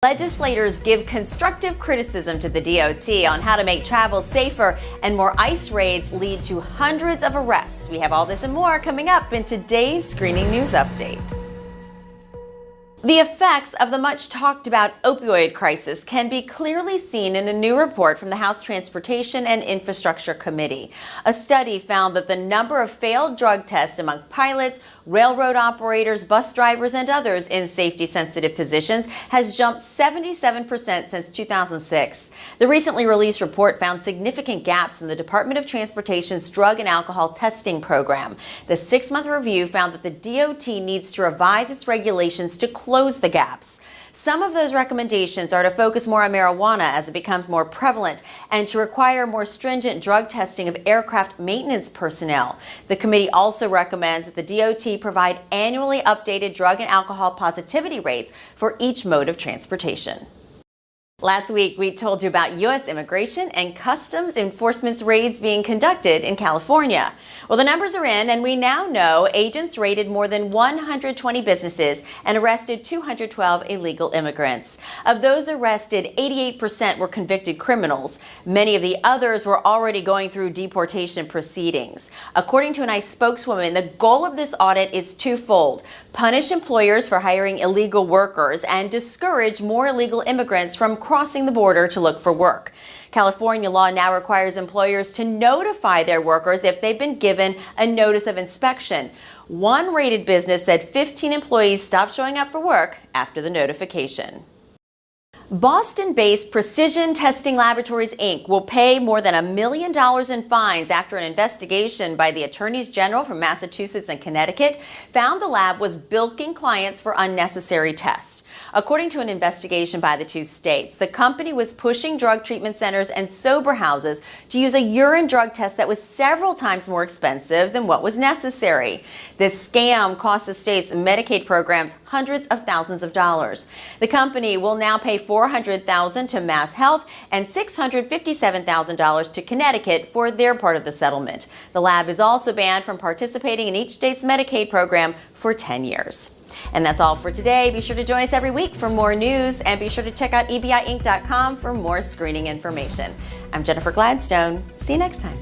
Legislators give constructive criticism to the DOT on how to make travel safer, and more ICE raids lead to hundreds of arrests. We have all this and more coming up in today's Screening News Update. The effects of the much talked about opioid crisis can be clearly seen in a new report from the House Transportation and Infrastructure Committee. A study found that the number of failed drug tests among pilots, railroad operators, bus drivers, and others in safety-sensitive positions has jumped 77% since 2006. The recently released report found significant gaps in the Department of Transportation's drug and alcohol testing program. The 6-month review found that the DOT needs to revise its regulations to close the gaps. Some of those recommendations are to focus more on marijuana as it becomes more prevalent and to require more stringent drug testing of aircraft maintenance personnel. The committee also recommends that the DOT provide annually updated drug and alcohol positivity rates for each mode of transportation. Last week, we told you about U.S. Immigration and Customs Enforcement's raids being conducted in California. Well, the numbers are in, and we now know agents raided more than 120 businesses and arrested 212 illegal immigrants. Of those arrested, 88% were convicted criminals. Many of the others were already going through deportation proceedings. According to an ICE spokeswoman, the goal of this audit is twofold: punish employers for hiring illegal workers and discourage more illegal immigrants from crossing the border to look for work. California law now requires employers to notify their workers if they've been given a notice of inspection. One raided business said 15 employees stopped showing up for work after the notification. Boston-based Precision Testing Laboratories, Inc. will pay more than $1 million in fines after an investigation by the attorneys general from Massachusetts and Connecticut found the lab was bilking clients for unnecessary tests. According to an investigation by the two states, the company was pushing drug treatment centers and sober houses to use a urine drug test that was several times more expensive than what was necessary. This scam cost the state's Medicaid programs hundreds of thousands of dollars. The company will now pay $400,000 to Mass Health and $657,000 to Connecticut for their part of the settlement. The lab is also banned from participating in each state's Medicaid program for 10 years. And that's all for today. Be sure to join us every week for more news, and be sure to check out ebiinc.com for more screening information. I'm Jennifer Gladstone. See you next time.